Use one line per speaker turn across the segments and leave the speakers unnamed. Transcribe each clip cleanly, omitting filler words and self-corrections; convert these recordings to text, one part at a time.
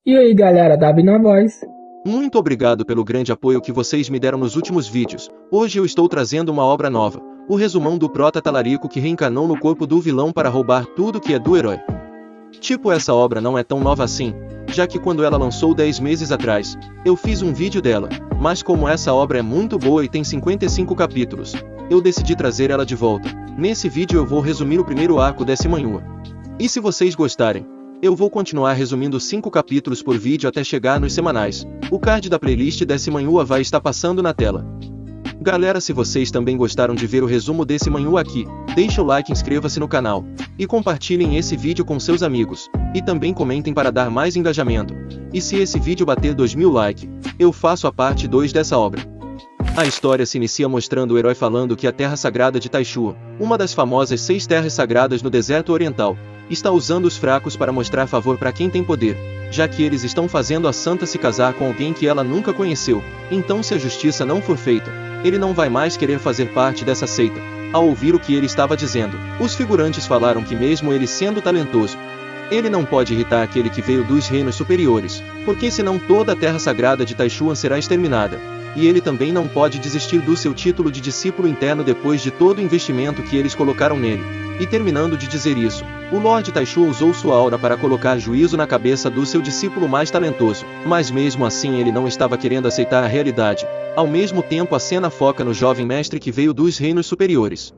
E aí galera, Davi na voz.
Muito obrigado pelo grande apoio que vocês me deram nos últimos vídeos. Hoje eu estou trazendo uma obra nova, o resumão do prota talarico que reencarnou no corpo do vilão para roubar tudo que é do herói. Tipo, essa obra não é tão nova assim, já que quando ela lançou 10 meses atrás, eu fiz um vídeo dela, mas como essa obra é muito boa e tem 55 capítulos, eu decidi trazer ela de volta. Nesse vídeo eu vou resumir o primeiro arco desse manhwa. E se vocês gostarem, eu vou continuar resumindo 5 capítulos por vídeo até chegar nos semanais. O card da playlist desse manhwa vai estar passando na tela. Galera, se vocês também gostaram de ver o resumo desse manhwa aqui, deixa o like, inscreva-se no canal, e compartilhem esse vídeo com seus amigos, e também comentem para dar mais engajamento. E se esse vídeo bater 2000 likes, eu faço a parte 2 dessa obra. A história se inicia mostrando o herói falando que a Terra Sagrada de Taishu, uma das famosas 6 terras sagradas no deserto oriental, está usando os fracos para mostrar favor para quem tem poder, já que eles estão fazendo a santa se casar com alguém que ela nunca conheceu. Então, se a justiça não for feita, ele não vai mais querer fazer parte dessa seita. Ao ouvir o que ele estava dizendo, os figurantes falaram que mesmo ele sendo talentoso, ele não pode irritar aquele que veio dos reinos superiores, porque senão toda a terra sagrada de Taishuan será exterminada. E ele também não pode desistir do seu título de discípulo interno depois de todo o investimento que eles colocaram nele. E terminando de dizer isso, o Lord Taishu usou sua aura para colocar juízo na cabeça do seu discípulo mais talentoso, mas mesmo assim ele não estava querendo aceitar a realidade. Ao mesmo tempo, a cena foca no jovem mestre que veio dos reinos superiores.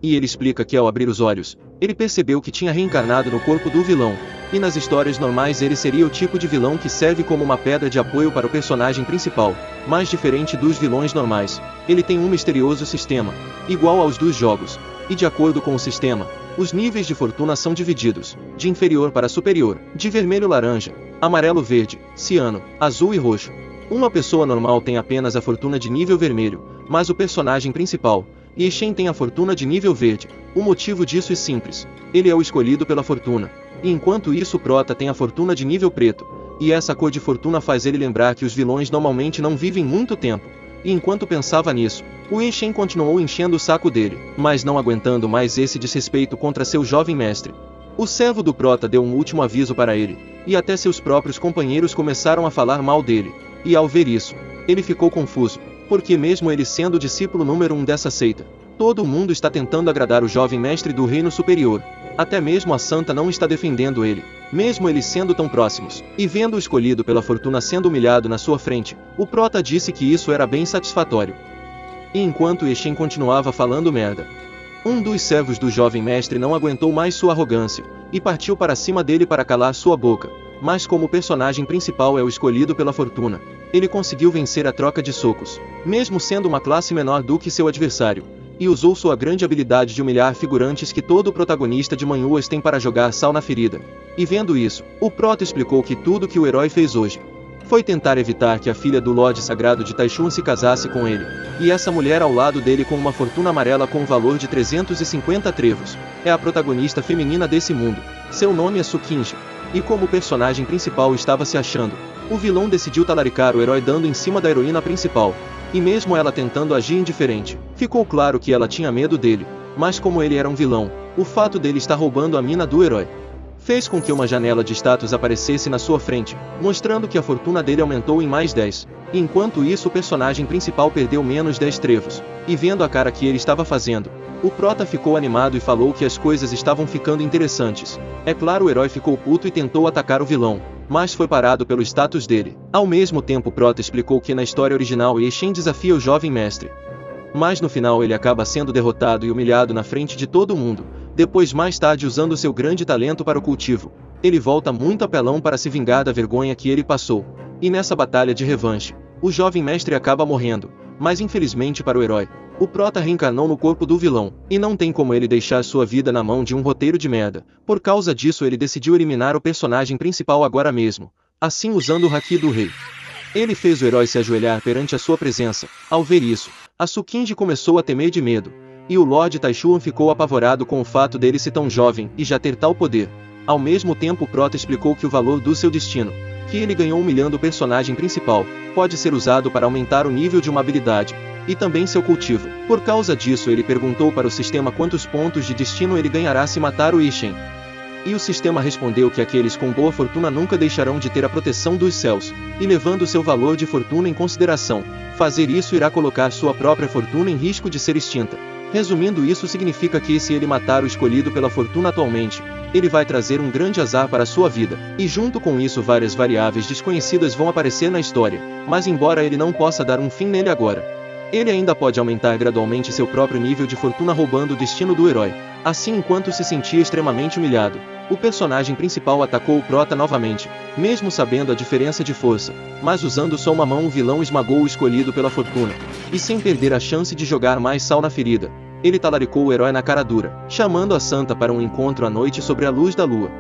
E ele explica que ao abrir os olhos, ele percebeu que tinha reencarnado no corpo do vilão, e nas histórias normais ele seria o tipo de vilão que serve como uma pedra de apoio para o personagem principal, mas diferente dos vilões normais, ele tem um misterioso sistema, igual aos dos jogos, e de acordo com o sistema, os níveis de fortuna são divididos, de inferior para superior, de vermelho-laranja, amarelo-verde, ciano, azul e roxo. Uma pessoa normal tem apenas a fortuna de nível vermelho, mas o personagem principal, Yeshen, tem a fortuna de nível verde. O motivo disso é simples, ele é o escolhido pela fortuna, e enquanto isso o prota tem a fortuna de nível preto, e essa cor de fortuna faz ele lembrar que os vilões normalmente não vivem muito tempo. E enquanto pensava nisso, o Yeshen continuou enchendo o saco dele, mas não aguentando mais esse desrespeito contra seu jovem mestre. O servo do prota deu um último aviso para ele, e até seus próprios companheiros começaram a falar mal dele, e ao ver isso, ele ficou confuso, porque mesmo ele sendo o discípulo número 1 dessa seita, todo mundo está tentando agradar o jovem mestre do reino superior. Até mesmo a santa não está defendendo ele, mesmo eles sendo tão próximos. E vendo o escolhido pela fortuna sendo humilhado na sua frente, o prota disse que isso era bem satisfatório. E enquanto Yeshen continuava falando merda, um dos servos do jovem mestre não aguentou mais sua arrogância, e partiu para cima dele para calar sua boca. Mas como o personagem principal é o escolhido pela fortuna, ele conseguiu vencer a troca de socos, mesmo sendo uma classe menor do que seu adversário, e usou sua grande habilidade de humilhar figurantes que todo protagonista de manhwas tem para jogar sal na ferida. E vendo isso, o prota explicou que tudo que o herói fez hoje foi tentar evitar que a filha do Lorde Sagrado de Taishuan se casasse com ele, e essa mulher ao lado dele com uma fortuna amarela com um valor de 350 trevos, é a protagonista feminina desse mundo. Seu nome é Sukinji, e como o personagem principal estava se achando, o vilão decidiu talaricar o herói dando em cima da heroína principal, e mesmo ela tentando agir indiferente, ficou claro que ela tinha medo dele, mas como ele era um vilão, o fato dele estar roubando a mina do herói fez com que uma janela de status aparecesse na sua frente, mostrando que a fortuna dele aumentou em mais 10. Enquanto isso, o personagem principal perdeu menos 10 trevos, e vendo a cara que ele estava fazendo, o prota ficou animado e falou que as coisas estavam ficando interessantes. É claro, o herói ficou puto e tentou atacar o vilão, mas foi parado pelo status dele. Ao mesmo tempo, o prota explicou que na história original Yeshen desafia o jovem mestre, mas no final ele acaba sendo derrotado e humilhado na frente de todo mundo. Depois, mais tarde, usando seu grande talento para o cultivo, ele volta muito apelão para se vingar da vergonha que ele passou. E nessa batalha de revanche, o jovem mestre acaba morrendo, mas infelizmente para o herói, o prota reencarnou no corpo do vilão, e não tem como ele deixar sua vida na mão de um roteiro de merda. Por causa disso, ele decidiu eliminar o personagem principal agora mesmo, assim usando o haki do rei. Ele fez o herói se ajoelhar perante a sua presença. Ao ver isso, a Sukinji começou a temer de medo, e o Lord Taishuan ficou apavorado com o fato dele ser tão jovem e já ter tal poder. Ao mesmo tempo, o prota explicou que o valor do seu destino, que ele ganhou humilhando o personagem principal, pode ser usado para aumentar o nível de uma habilidade, e também seu cultivo. Por causa disso, ele perguntou para o sistema quantos pontos de destino ele ganhará se matar o Yeshen. E o sistema respondeu que aqueles com boa fortuna nunca deixarão de ter a proteção dos céus, e levando seu valor de fortuna em consideração, fazer isso irá colocar sua própria fortuna em risco de ser extinta. Resumindo, isso significa que se ele matar o escolhido pela fortuna atualmente, ele vai trazer um grande azar para a sua vida, e junto com isso várias variáveis desconhecidas vão aparecer na história, mas embora ele não possa dar um fim nele agora, ele ainda pode aumentar gradualmente seu próprio nível de fortuna roubando o destino do herói. Assim, enquanto se sentia extremamente humilhado, o personagem principal atacou o prota novamente, mesmo sabendo a diferença de força, mas usando só uma mão o vilão esmagou o escolhido pela fortuna, e sem perder a chance de jogar mais sal na ferida, ele talaricou o herói na cara dura, chamando a santa para um encontro à noite sobre a luz da lua.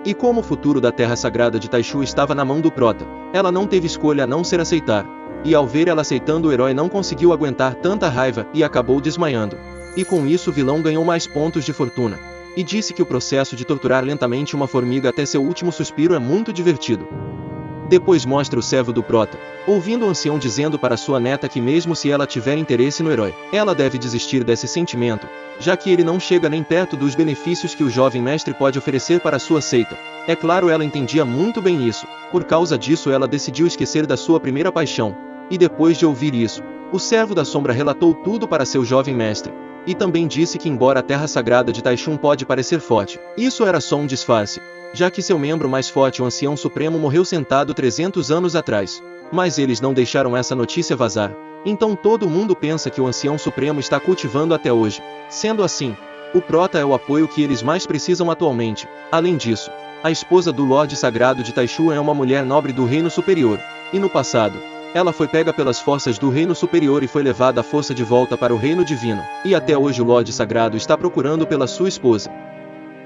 E como o futuro da terra sagrada de Taishu estava na mão do prota, ela não teve escolha a não ser aceitar, e ao ver ela aceitando o herói não conseguiu aguentar tanta raiva e acabou desmaiando. E com isso o vilão ganhou mais pontos de fortuna, e disse que o processo de torturar lentamente uma formiga até seu último suspiro é muito divertido. Depois mostra o servo do prota, ouvindo o ancião dizendo para sua neta que mesmo se ela tiver interesse no herói, ela deve desistir desse sentimento, já que ele não chega nem perto dos benefícios que o jovem mestre pode oferecer para sua seita. É claro, ela entendia muito bem isso, por causa disso ela decidiu esquecer da sua primeira paixão, e depois de ouvir isso, o servo da sombra relatou tudo para seu jovem mestre, e também disse que embora a terra sagrada de Taishun pode parecer forte, isso era só um disfarce, já que seu membro mais forte, o Ancião Supremo, morreu sentado 300 anos atrás. Mas eles não deixaram essa notícia vazar, então todo mundo pensa que o Ancião Supremo está cultivando até hoje. Sendo assim, o prota é o apoio que eles mais precisam atualmente. Além disso, a esposa do Lorde Sagrado de Taishu é uma mulher nobre do Reino Superior, e no passado, ela foi pega pelas forças do Reino Superior e foi levada à força de volta para o Reino Divino, e até hoje o Lorde Sagrado está procurando pela sua esposa.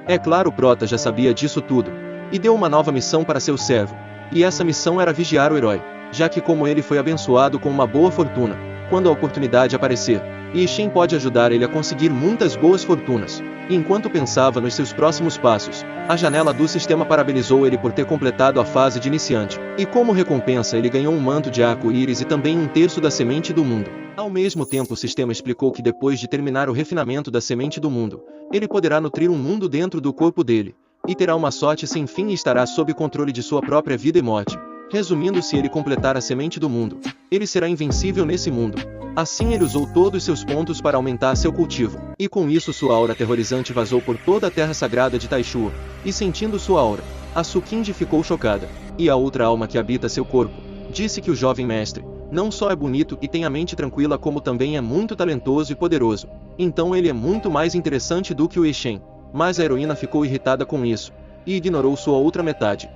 É claro, o prota já sabia disso tudo, e deu uma nova missão para seu servo, e essa missão era vigiar o herói, já que como ele foi abençoado com uma boa fortuna, quando a oportunidade aparecer, Ishin pode ajudar ele a conseguir muitas boas fortunas. E enquanto pensava nos seus próximos passos, a janela do sistema parabenizou ele por ter completado a fase de iniciante, e como recompensa ele ganhou um manto de arco-íris e também um terço da semente do mundo. Ao mesmo tempo, o sistema explicou que depois de terminar o refinamento da semente do mundo, ele poderá nutrir um mundo dentro do corpo dele, e terá uma sorte sem fim e estará sob controle de sua própria vida e morte. Resumindo, se ele completar a semente do mundo, ele será invencível nesse mundo. Assim ele usou todos seus pontos para aumentar seu cultivo, e com isso sua aura aterrorizante vazou por toda a terra sagrada de Taishu, e sentindo sua aura, a Sukinji ficou chocada, e a outra alma que habita seu corpo, disse que o jovem mestre, não só é bonito e tem a mente tranquila como também é muito talentoso e poderoso, então ele é muito mais interessante do que o Ishin. Mas a heroína ficou irritada com isso, e ignorou sua outra metade.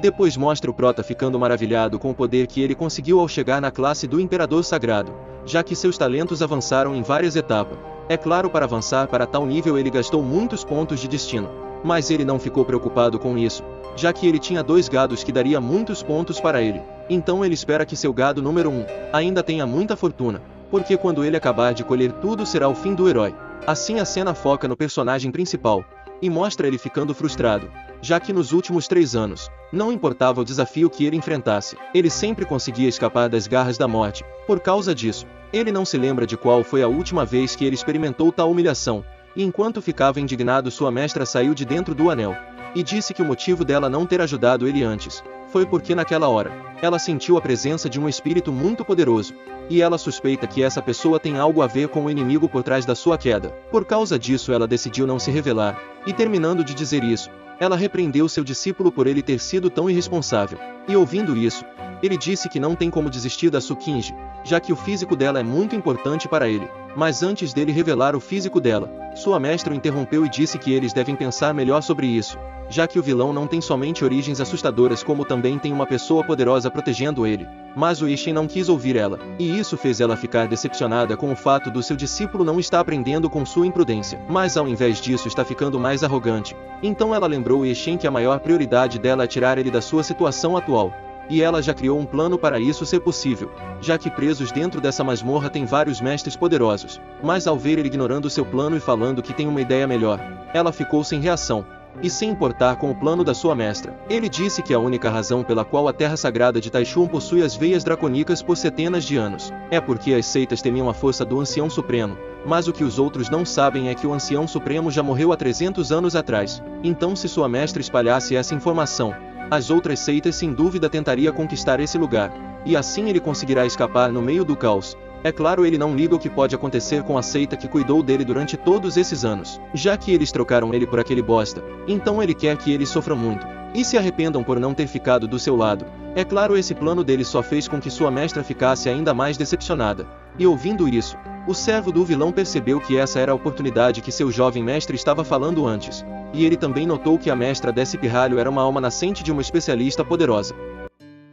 Depois mostra o prota ficando maravilhado com o poder que ele conseguiu ao chegar na classe do Imperador Sagrado, já que seus talentos avançaram em várias etapas. É claro, para avançar para tal nível ele gastou muitos pontos de destino, mas ele não ficou preocupado com isso, já que ele tinha 2 gados que daria muitos pontos para ele. Então ele espera que seu gado número 1 ainda tenha muita fortuna, porque quando ele acabar de colher tudo será o fim do herói. Assim a cena foca no personagem principal, e mostra ele ficando frustrado, já que nos últimos 3 anos, não importava o desafio que ele enfrentasse, ele sempre conseguia escapar das garras da morte. Por causa disso, ele não se lembra de qual foi a última vez que ele experimentou tal humilhação, e enquanto ficava indignado sua mestra saiu de dentro do anel, e disse que o motivo dela não ter ajudado ele antes, foi porque naquela hora, ela sentiu a presença de um espírito muito poderoso, e ela suspeita que essa pessoa tem algo a ver com o inimigo por trás da sua queda. Por causa disso ela decidiu não se revelar, e terminando de dizer isso, ela repreendeu seu discípulo por ele ter sido tão irresponsável. E ouvindo isso, ele disse que não tem como desistir da Sukinji, já que o físico dela é muito importante para ele. Mas antes dele revelar o físico dela, sua mestra o interrompeu e disse que eles devem pensar melhor sobre isso, já que o vilão não tem somente origens assustadoras como também tem uma pessoa poderosa protegendo ele. Mas o Ishin não quis ouvir ela, e isso fez ela ficar decepcionada com o fato do seu discípulo não estar aprendendo com sua imprudência, mas ao invés disso está ficando mais arrogante. Então ela lembrou o Ishin que a maior prioridade dela é tirar ele da sua situação atual, e ela já criou um plano para isso ser possível, já que presos dentro dessa masmorra tem vários mestres poderosos. Mas ao ver ele ignorando seu plano e falando que tem uma ideia melhor, ela ficou sem reação, e sem importar com o plano da sua mestra. Ele disse que a única razão pela qual a Terra Sagrada de Taichung possui as veias dracônicas por centenas de anos é porque as seitas temiam a força do Ancião Supremo, mas o que os outros não sabem é que o Ancião Supremo já morreu há 300 anos atrás. Então, se sua mestra espalhasse essa informação, as outras seitas sem dúvida tentariam conquistar esse lugar, e assim ele conseguirá escapar no meio do caos. É claro, ele não liga o que pode acontecer com a seita que cuidou dele durante todos esses anos, já que eles trocaram ele por aquele bosta, então ele quer que eles sofram muito, e se arrependam por não ter ficado do seu lado. É claro, esse plano dele só fez com que sua mestra ficasse ainda mais decepcionada. E ouvindo isso, o servo do vilão percebeu que essa era a oportunidade que seu jovem mestre estava falando antes, e ele também notou que a mestra desse pirralho era uma alma nascente de uma especialista poderosa.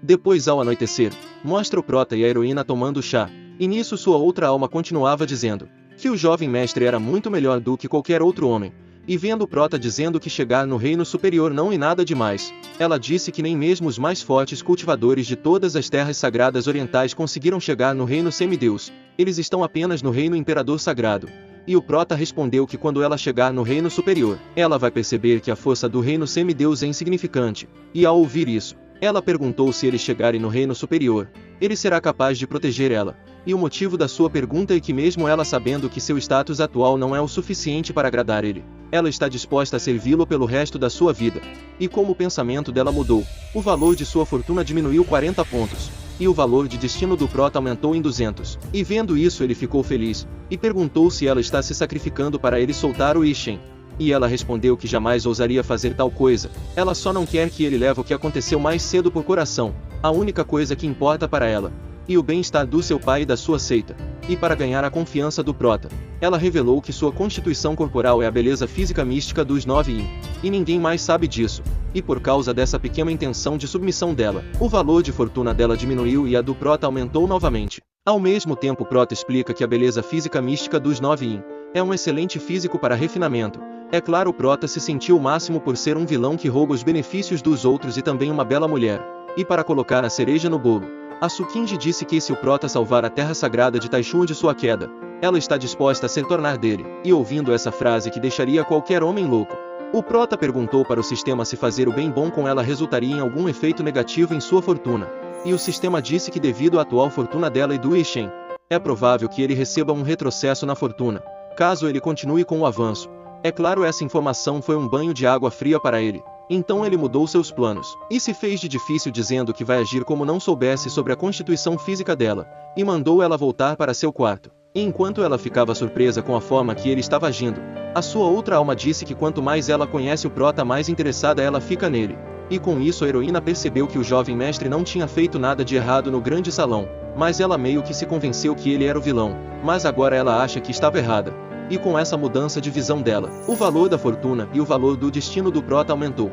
Depois, ao anoitecer, mostra o prota e a heroína tomando chá, e nisso sua outra alma continuava dizendo que o jovem mestre era muito melhor do que qualquer outro homem, e vendo o prota dizendo que chegar no reino superior não é nada demais, ela disse que nem mesmo os mais fortes cultivadores de todas as terras sagradas orientais conseguiram chegar no reino semideus, eles estão apenas no reino imperador sagrado. E o prota respondeu que quando ela chegar no reino superior, ela vai perceber que a força do reino semideus é insignificante, e ao ouvir isso, ela perguntou se eles chegarem no reino superior, ele será capaz de proteger ela. E o motivo da sua pergunta é que mesmo ela sabendo que seu status atual não é o suficiente para agradar ele, ela está disposta a servi-lo pelo resto da sua vida. E como o pensamento dela mudou, o valor de sua fortuna diminuiu 40 pontos, e o valor de destino do prota aumentou em 200. E vendo isso ele ficou feliz, e perguntou se ela está se sacrificando para ele soltar o Ishen. E ela respondeu que jamais ousaria fazer tal coisa, ela só não quer que ele leve o que aconteceu mais cedo por coração, a única coisa que importa para ela, e o bem-estar do seu pai e da sua seita. E para ganhar a confiança do prota, ela revelou que sua constituição corporal é a beleza física mística dos 9 Yin, e ninguém mais sabe disso. E por causa dessa pequena intenção de submissão dela, o valor de fortuna dela diminuiu e a do prota aumentou novamente. Ao mesmo tempo, o prota explica que a beleza física mística dos 9 Yin é um excelente físico para refinamento. É claro, o prota se sentiu o máximo por ser um vilão que rouba os benefícios dos outros e também uma bela mulher. E para colocar a cereja no bolo, a Sukinji disse que se o prota salvar a terra sagrada de Taichung de sua queda, ela está disposta a se tornar dele. E ouvindo essa frase que deixaria qualquer homem louco, o prota perguntou para o sistema se fazer o bem bom com ela resultaria em algum efeito negativo em sua fortuna. E o sistema disse que devido à atual fortuna dela e do Ishen, é provável que ele receba um retrocesso na fortuna, caso ele continue com o avanço. É claro, essa informação foi um banho de água fria para ele. Então ele mudou seus planos, e se fez de difícil dizendo que vai agir como não soubesse sobre a constituição física dela, e mandou ela voltar para seu quarto. E enquanto ela ficava surpresa com a forma que ele estava agindo, a sua outra alma disse que quanto mais ela conhece o prota, mais interessada ela fica nele. E com isso a heroína percebeu que o jovem mestre não tinha feito nada de errado no grande salão, mas ela meio que se convenceu que ele era o vilão, mas agora ela acha que estava errada. E com essa mudança de visão dela, o valor da fortuna e o valor do destino do prota aumentou.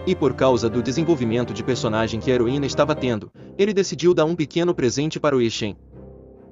E por causa do desenvolvimento de personagem que a heroína estava tendo, ele decidiu dar um pequeno presente para o Ishen.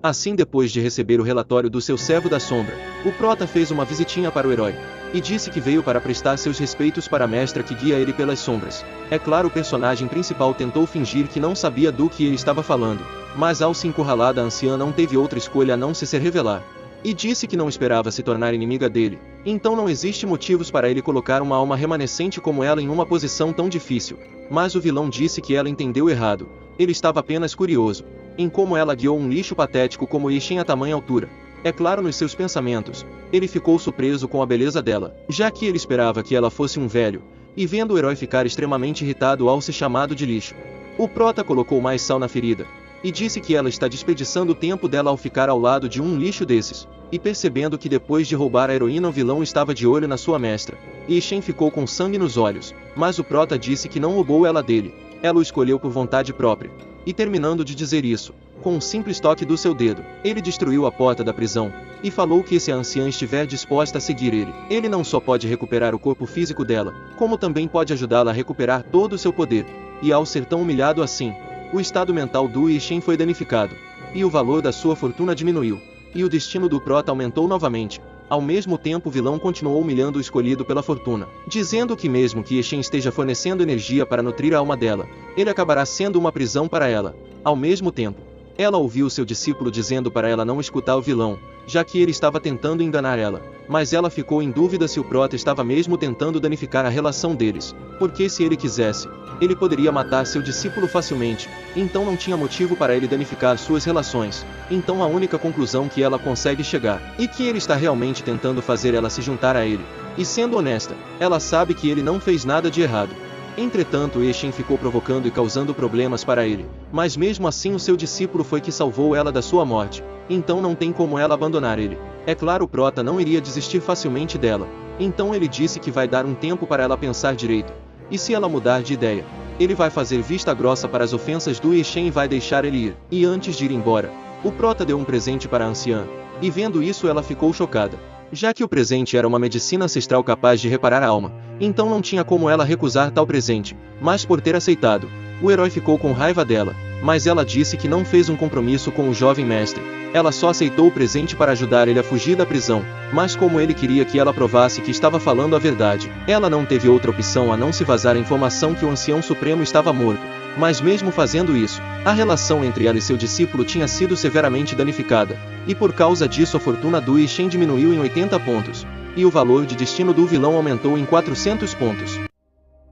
Assim, depois de receber o relatório do seu servo da sombra, o prota fez uma visitinha para o herói, e disse que veio para prestar seus respeitos para a mestra que guia ele pelas sombras. É claro, o personagem principal tentou fingir que não sabia do que ele estava falando, mas ao se encurralar, a anciã não teve outra escolha a não se revelar. E disse que não esperava se tornar inimiga dele, então não existe motivos para ele colocar uma alma remanescente como ela em uma posição tão difícil. Mas o vilão disse que ela entendeu errado, ele estava apenas curioso em como ela guiou um lixo patético como Ishen a tamanha altura. É claro, nos seus pensamentos, ele ficou surpreso com a beleza dela, já que ele esperava que ela fosse um velho, e vendo o herói ficar extremamente irritado ao ser chamado de lixo, o prota colocou mais sal na ferida, e disse que ela está desperdiçando o tempo dela ao ficar ao lado de um lixo desses. E percebendo que depois de roubar a heroína o vilão estava de olho na sua mestra, Ishen ficou com sangue nos olhos, mas o prota disse que não roubou ela dele, ela o escolheu por vontade própria. E terminando de dizer isso, com um simples toque do seu dedo, ele destruiu a porta da prisão, e falou que se a anciã estiver disposta a seguir ele não só pode recuperar o corpo físico dela, como também pode ajudá-la a recuperar todo o seu poder. E ao ser tão humilhado assim, o estado mental do Ishen foi danificado, e o valor da sua fortuna diminuiu, e o destino do prota aumentou novamente. Ao mesmo tempo, o vilão continuou humilhando o escolhido pela fortuna, dizendo que mesmo que Ishen esteja fornecendo energia para nutrir a alma dela, ele acabará sendo uma prisão para ela. Ao mesmo tempo, Ela ouviu seu discípulo dizendo para ela não escutar o vilão, já que ele estava tentando enganar ela, mas ela ficou em dúvida se o prota estava mesmo tentando danificar a relação deles, porque se ele quisesse, ele poderia matar seu discípulo facilmente, então não tinha motivo para ele danificar suas relações. Então a única conclusão que ela consegue chegar é que ele está realmente tentando fazer ela se juntar a ele. E sendo honesta, ela sabe que ele não fez nada de errado. Entretanto, Shen ficou provocando e causando problemas para ele, mas mesmo assim o seu discípulo foi que salvou ela da sua morte, então não tem como ela abandonar ele. É claro, o prota não iria desistir facilmente dela, então ele disse que vai dar um tempo para ela pensar direito, e se ela mudar de ideia, ele vai fazer vista grossa para as ofensas do Shen e vai deixar ele ir. E antes de ir embora, o prota deu um presente para a anciã, e vendo isso ela ficou chocada. Já que o presente era uma medicina ancestral capaz de reparar a alma, então não tinha como ela recusar tal presente, mas por ter aceitado, o herói ficou com raiva dela, mas ela disse que não fez um compromisso com o jovem mestre, ela só aceitou o presente para ajudar ele a fugir da prisão, mas como ele queria que ela provasse que estava falando a verdade, ela não teve outra opção a não se vazar a informação que o ancião supremo estava morto. Mas mesmo fazendo isso, a relação entre ela e seu discípulo tinha sido severamente danificada, e por causa disso a fortuna do Shen diminuiu em 80 pontos, e o valor de destino do vilão aumentou em 400 pontos.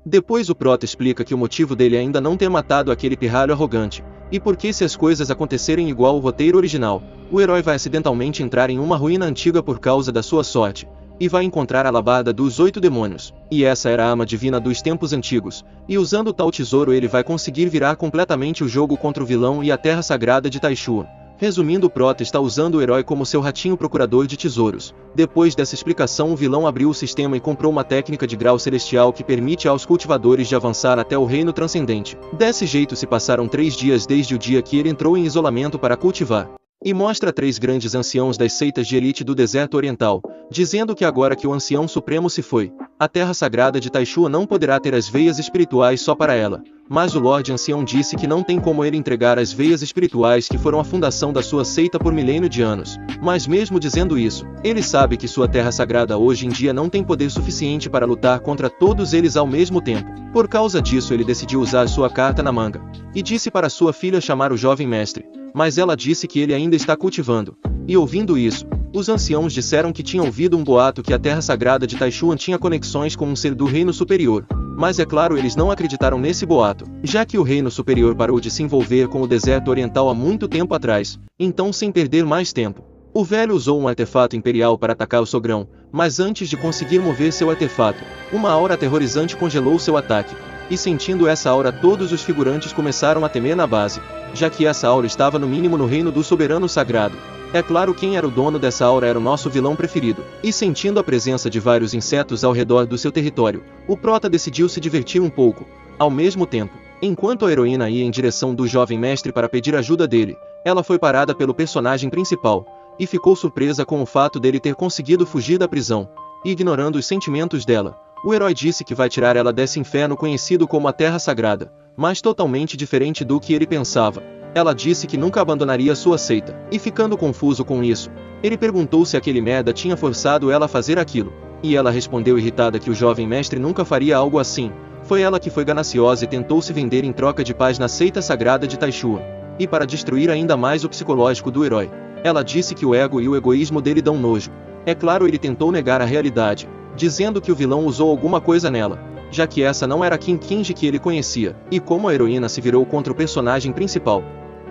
Depois o prota explica que o motivo dele ainda não ter matado aquele pirralho arrogante, e porque se as coisas acontecerem igual ao roteiro original, o herói vai acidentalmente entrar em uma ruína antiga por causa da sua sorte, e vai encontrar a labarda dos 8 demônios, e essa era a arma divina dos tempos antigos, e usando tal tesouro ele vai conseguir virar completamente o jogo contra o vilão e a terra sagrada de Taishua. Resumindo, o prota está usando o herói como seu ratinho procurador de tesouros. Depois dessa explicação, o vilão abriu o sistema e comprou uma técnica de grau celestial que permite aos cultivadores de avançar até o reino transcendente. Desse jeito se passaram 3 dias desde o dia que ele entrou em isolamento para cultivar. E mostra 3 grandes anciãos das seitas de elite do deserto oriental, dizendo que agora que o ancião supremo se foi, a terra sagrada de Taishua não poderá ter as veias espirituais só para ela. Mas o Lorde Ancião disse que não tem como ele entregar as veias espirituais que foram a fundação da sua seita por milênio de anos. Mas mesmo dizendo isso, ele sabe que sua terra sagrada hoje em dia não tem poder suficiente para lutar contra todos eles ao mesmo tempo. Por causa disso ele decidiu usar sua carta na manga, e disse para sua filha chamar o jovem mestre, mas ela disse que ele ainda está cultivando. E ouvindo isso, os anciãos disseram que tinham ouvido um boato que a terra sagrada de Taishuan tinha conexões com um ser do reino superior. Mas é claro, eles não acreditaram nesse boato, já que o reino superior parou de se envolver com o deserto oriental há muito tempo atrás. Então, sem perder mais tempo, o velho usou um artefato imperial para atacar o sogrão, mas antes de conseguir mover seu artefato, uma aura aterrorizante congelou seu ataque. E sentindo essa aura, todos os figurantes começaram a temer na base, já que essa aura estava no mínimo no reino do soberano sagrado. É claro, quem era o dono dessa aura era o nosso vilão preferido, e sentindo a presença de vários insetos ao redor do seu território, o prota decidiu se divertir um pouco. Ao mesmo tempo, enquanto a heroína ia em direção do jovem mestre para pedir ajuda dele, ela foi parada pelo personagem principal, e ficou surpresa com o fato dele ter conseguido fugir da prisão, e ignorando os sentimentos dela. O herói disse que vai tirar ela desse inferno conhecido como a Terra Sagrada, mas totalmente diferente do que ele pensava. Ela disse que nunca abandonaria sua seita, e ficando confuso com isso, ele perguntou se aquele merda tinha forçado ela a fazer aquilo, e ela respondeu irritada que o jovem mestre nunca faria algo assim. Foi ela que foi gananciosa e tentou se vender em troca de paz na seita sagrada de Taishua, e para destruir ainda mais o psicológico do herói. Ela disse que o ego e o egoísmo dele dão nojo. É claro, ele tentou negar a realidade, dizendo que o vilão usou alguma coisa nela, já que essa não era a Kim Kinji que ele conhecia, e como a heroína se virou contra o personagem principal.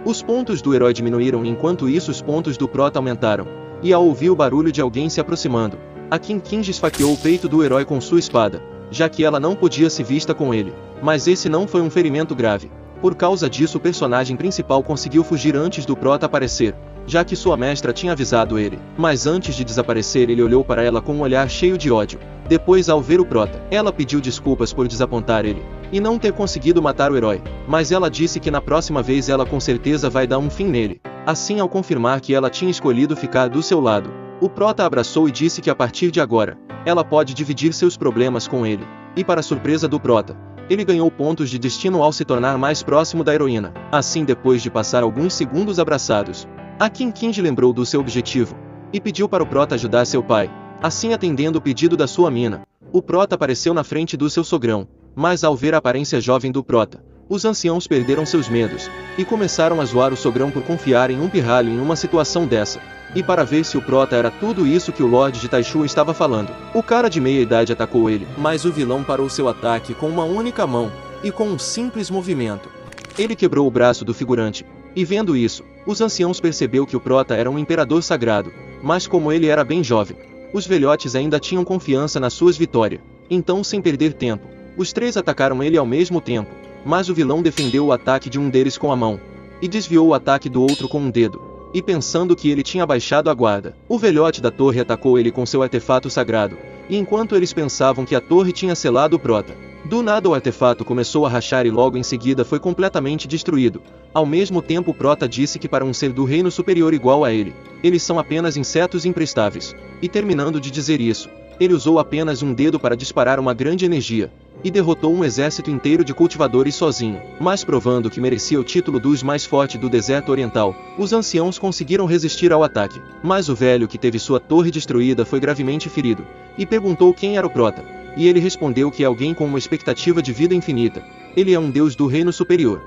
Os pontos do herói diminuíram, enquanto isso os pontos do prota aumentaram, e ao ouvir o barulho de alguém se aproximando, a Kim Kinji esfaqueou o peito do herói com sua espada, já que ela não podia se vista com ele, mas esse não foi um ferimento grave. Por causa disso o personagem principal conseguiu fugir antes do prota aparecer, já que sua mestra tinha avisado ele. Mas antes de desaparecer ele olhou para ela com um olhar cheio de ódio. Depois, ao ver o prota, ela pediu desculpas por desapontar ele, e não ter conseguido matar o herói, mas ela disse que na próxima vez ela com certeza vai dar um fim nele. Assim, ao confirmar que ela tinha escolhido ficar do seu lado, o prota a abraçou e disse que a partir de agora, ela pode dividir seus problemas com ele. E para surpresa do prota, ele ganhou pontos de destino ao se tornar mais próximo da heroína. Assim, depois de passar alguns segundos abraçados, a Kim Kinji lembrou do seu objetivo, e pediu para o prota ajudar seu pai. Assim, atendendo o pedido da sua mina, o prota apareceu na frente do seu sogrão, mas ao ver a aparência jovem do prota, Os anciãos perderam seus medos, e começaram a zoar o sogrão por confiar em um pirralho em uma situação dessa. E para ver se o prota era tudo isso que o Lorde de Taishu estava falando, o cara de meia-idade atacou ele, mas o vilão parou seu ataque com uma única mão, e com um simples movimento. Ele quebrou o braço do figurante, e vendo isso, os anciãos percebeu que o prota era um imperador sagrado, mas como ele era bem jovem, os velhotes ainda tinham confiança nas suas vitórias. Então, sem perder tempo, os três atacaram ele ao mesmo tempo, mas o vilão defendeu o ataque de um deles com a mão, e desviou o ataque do outro com um dedo, e pensando que ele tinha baixado a guarda, o velhote da torre atacou ele com seu artefato sagrado, e enquanto eles pensavam que a torre tinha selado o prota, do nada o artefato começou a rachar e logo em seguida foi completamente destruído. Ao mesmo tempo o prota disse que para um ser do reino superior igual a ele, eles são apenas insetos imprestáveis, e terminando de dizer isso, ele usou apenas um dedo para disparar uma grande energia, e derrotou um exército inteiro de cultivadores sozinho. Mas provando que merecia o título dos mais fortes do deserto oriental, os anciãos conseguiram resistir ao ataque. Mas o velho que teve sua torre destruída foi gravemente ferido, e perguntou quem era o prota, e ele respondeu que é alguém com uma expectativa de vida infinita. Ele é um deus do reino superior.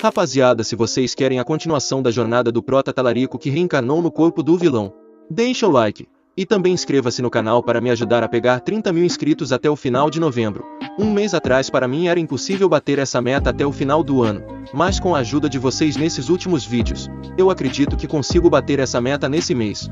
Rapaziada, se vocês querem a continuação da jornada do prota talarico que reencarnou no corpo do vilão, deixa o like. E também inscreva-se no canal para me ajudar a pegar 30 mil inscritos até o final de novembro. Um mês atrás para mim era impossível bater essa meta até o final do ano, mas com a ajuda de vocês nesses últimos vídeos, eu acredito que consigo bater essa meta nesse mês.